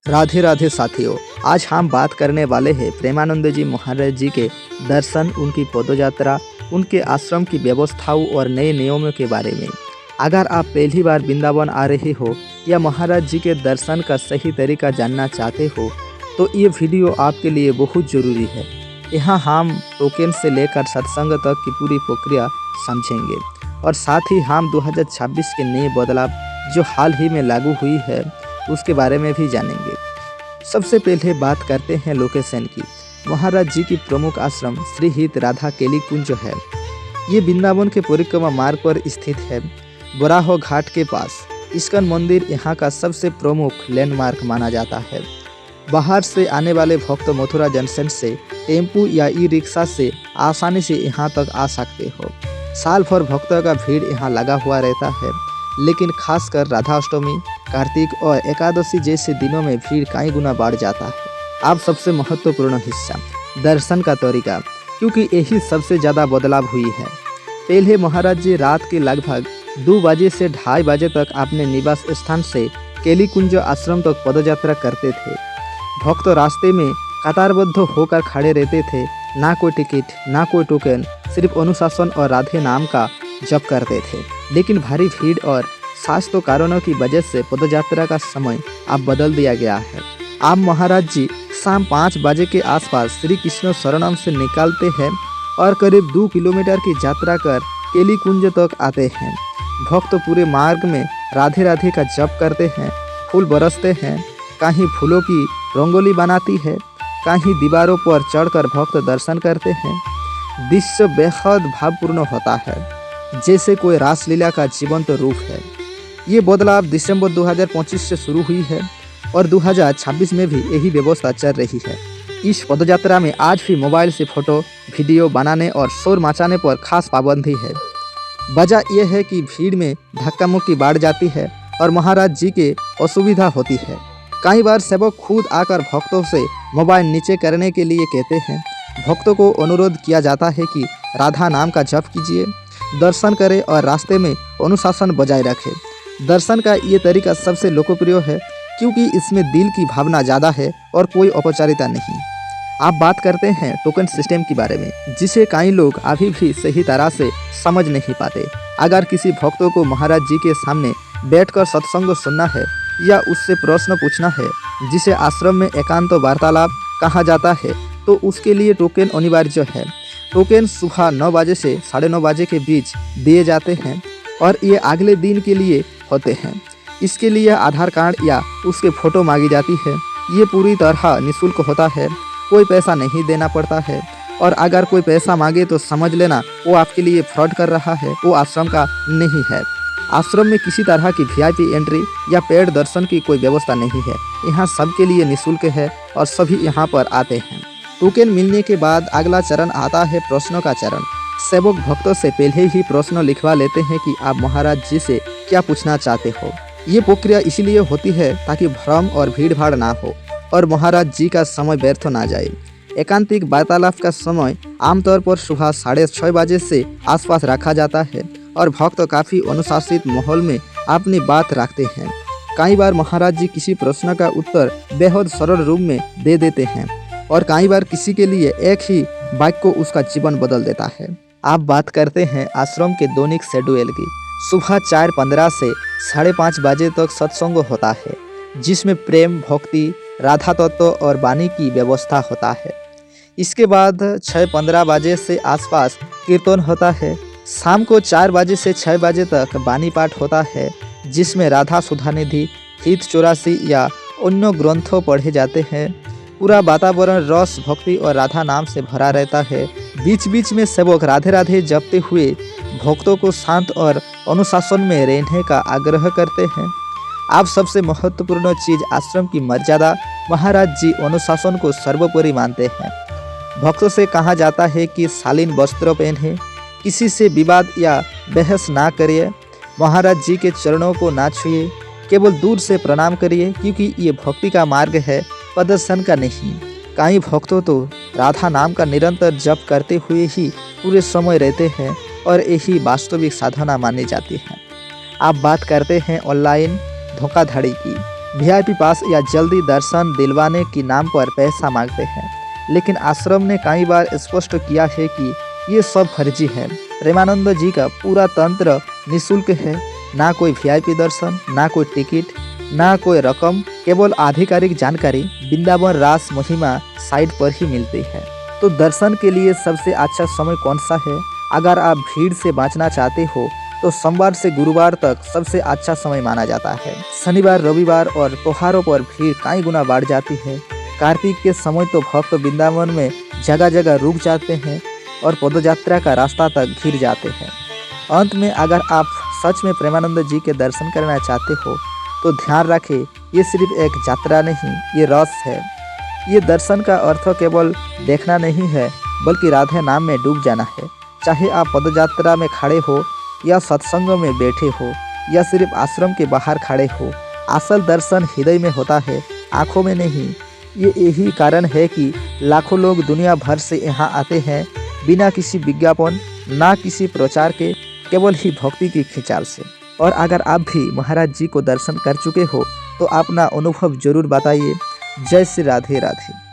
राधे राधे साथियों, आज हम बात करने वाले हैं प्रेमानंद जी महाराज जी के दर्शन, उनकी पदयात्रा, उनके आश्रम की व्यवस्थाओं और नए नियमों के बारे में। अगर आप पहली बार वृंदावन आ रहे हो या महाराज जी के दर्शन का सही तरीका जानना चाहते हो तो ये वीडियो आपके लिए बहुत ज़रूरी है। यहाँ हम टोकन से लेकर सत्संग तक की पूरी प्रक्रिया समझेंगे और साथ ही हम 2026 के नए बदलाव जो हाल ही में लागू हुई है उसके बारे में भी जानेंगे। सबसे पहले बात करते हैं लोकेशन की। महाराज जी की प्रमुख आश्रम श्री हित राधा केली कुंज है। ये वृंदावन के परिक्रमा मार्ग पर स्थित है, बराह घाट के पास। इस्कन मंदिर यहाँ का सबसे प्रमुख लैंडमार्क माना जाता है। बाहर से आने वाले भक्त मथुरा जंक्शन से टेम्पू या ई रिक्शा से आसानी से यहाँ तक आ सकते हो। साल भर भक्तों का भीड़ यहाँ लगा हुआ रहता है, लेकिन खासकर राधाष्टमी, कार्तिक और एकादशी जैसे दिनों में भीड़ कई गुना बढ़ जाता है। अब सबसे महत्वपूर्ण हिस्सा दर्शन का तरीका, क्योंकि यही सबसे ज़्यादा बदलाव हुई है। पहले महाराज जी रात के लगभग 2 बजे से 2:30 बजे तक अपने निवास स्थान से केली कुंज आश्रम तक पदयात्रा करते थे। भक्त रास्ते में कतारबद्ध होकर खड़े रहते थे, ना कोई टिकट ना कोई टोकन, सिर्फ अनुशासन और राधे नाम का जप करते थे। लेकिन भारी भीड़ और स्वास्थ्य कारणों की वजह से पदयात्रा का समय अब बदल दिया गया है। अब महाराज जी शाम 5 बजे के आसपास श्री कृष्ण शरणम से निकलते हैं और करीब 2 किलोमीटर की यात्रा कर केली कुंज तक आते हैं। भक्त पूरे मार्ग में राधे राधे का जप करते हैं, फूल बरसते हैं, कहीं फूलों की रंगोली बनाती है, कहीं दीवारों पर चढ़कर भक्त दर्शन करते हैं। दृश्य बेहद भावपूर्ण होता है, जैसे कोई रासलीला का जीवंत रूप है। ये बदलाव दिसंबर 2025 से शुरू हुई है और 2026 में भी यही व्यवस्था चल रही है। इस पदयात्रा में आज भी मोबाइल से फोटो वीडियो बनाने और शोर मचाने पर खास पाबंदी है। वजह यह है कि भीड़ में धक्का मुक्की बढ़ जाती है और महाराज जी के असुविधा होती है। कई बार सेवक खुद आकर भक्तों से मोबाइल नीचे करने के लिए कहते हैं। भक्तों को अनुरोध किया जाता है कि राधा नाम का जप कीजिए, दर्शन करें और रास्ते में अनुशासन बजाय रखें। दर्शन का ये तरीका सबसे लोकप्रिय है क्योंकि इसमें दिल की भावना ज़्यादा है और कोई औपचारिकता नहीं। आप बात करते हैं टोकन सिस्टम के बारे में, जिसे कई लोग अभी भी सही तरह से समझ नहीं पाते। अगर किसी भक्तों को महाराज जी के सामने बैठकर सत्संग सुनना है या उससे प्रश्न पूछना है, जिसे आश्रम में एकांत वार्तालाप कहा जाता है, तो उसके लिए टोकन अनिवार्य है। टोकन सुबह 9 बजे से 9:30 बजे के बीच दिए जाते हैं और ये अगले दिन के लिए होते हैं। इसके लिए आधार कार्ड या उसके फ़ोटो मांगी जाती है। ये पूरी तरह निःशुल्क होता है, कोई पैसा नहीं देना पड़ता है और अगर कोई पैसा मांगे तो समझ लेना वो आपके लिए फ्रॉड कर रहा है, वो आश्रम का नहीं है। आश्रम में किसी तरह की VIP एंट्री या पेड दर्शन की कोई व्यवस्था नहीं है। यहाँ सबके लिए निःशुल्क है और सभी यहाँ पर आते हैं। टोकन मिलने के बाद अगला चरण आता है प्रश्नों का चरण। सेवक भक्तों से पहले ही प्रश्न लिखवा लेते हैं कि आप महाराज जी से क्या पूछना चाहते हो। ये प्रक्रिया इसलिए होती है ताकि भ्रम और भीड़ भाड़ ना हो और महाराज जी का समय व्यर्थ ना जाए। एकांतिक वार्तालाप का समय आमतौर पर सुबह 6:30 बजे से आसपास रखा जाता है और भक्त काफ़ी अनुशासित माहौल में अपनी बात रखते हैं। कई बार महाराज जी किसी प्रश्न का उत्तर बेहद सरल रूप में दे देते हैं और कई बार किसी के लिए एक ही वाक्य को उसका जीवन बदल देता है। आप बात करते हैं आश्रम के दैनिक शेड्यूल की। सुबह 4:15 से 5:30 बजे तक सत्संग होता है, जिसमें प्रेम, भक्ति, राधा तत्व और वाणी की व्यवस्था होता है। इसके बाद 6:15 बजे से आसपास कीर्तन होता है। शाम को 4 बजे से 6 बजे तक वाणी पाठ होता है, जिसमें राधा सुधानिधि, हित 84 या अन्य ग्रंथों पढ़े जाते हैं। पूरा वातावरण रस, भक्ति और राधा नाम से भरा रहता है। बीच बीच में सेवक राधे राधे जपते हुए भक्तों को शांत और अनुशासन में रहने का आग्रह करते हैं। अब सबसे महत्वपूर्ण चीज़ आश्रम की मर्यादा। महाराज जी अनुशासन को सर्वोपरि मानते हैं। भक्तों से कहा जाता है कि शालीन वस्त्र पहने, किसी से विवाद या बहस ना करिए, महाराज जी के चरणों को ना छुए, केवल दूर से प्रणाम करिए, क्योंकि ये भक्ति का मार्ग है, प्रदर्शन का नहीं। कई भक्तों तो राधा नाम का निरंतर जप करते हुए ही पूरे समय रहते हैं और यही वास्तविक साधना मानी जाती है। आप बात करते हैं ऑनलाइन धोखाधड़ी की। वीआईपी पास या जल्दी दर्शन दिलवाने के नाम पर पैसा मांगते हैं, लेकिन आश्रम ने कई बार स्पष्ट किया है कि ये सब फर्जी है। प्रेमानंद जी का पूरा तंत्र निःशुल्क है, ना कोई वीआईपी दर्शन, ना कोई टिकट, ना कोई रकम, केवल आधिकारिक जानकारी वृंदावन रास महिमा साइट पर ही मिलती है। तो दर्शन के लिए सबसे अच्छा समय कौन सा है? अगर आप भीड़ से बचना चाहते हो तो सोमवार से गुरुवार तक सबसे अच्छा समय माना जाता है। शनिवार, रविवार और त्योहारों पर भीड़ कई गुना बढ़ जाती है। कार्तिक के समय तो भक्त वृंदावन में जगह जगह रुक जाते हैं और पदयात्रा का रास्ता तक घिर जाते हैं। अंत में अगर आप सच में प्रेमानंद जी के दर्शन करना चाहते हो तो ध्यान रखें, ये सिर्फ एक यात्रा नहीं, ये रस है। ये दर्शन का अर्थ केवल देखना नहीं है, बल्कि राधे नाम में डूब जाना है। चाहे आप पदयात्रा में खड़े हो या सत्संग में बैठे हो या सिर्फ आश्रम के बाहर खड़े हो, असल दर्शन हृदय में होता है, आँखों में नहीं। ये यही कारण है कि लाखों लोग दुनिया भर से यहाँ आते हैं, बिना किसी विज्ञापन, ना किसी प्रचार के, केवल ही भक्ति की खिंचाव से। और अगर आप भी महाराज जी को दर्शन कर चुके हो तो अपना अनुभव जरूर बताइए। जय श्री राधे राधे।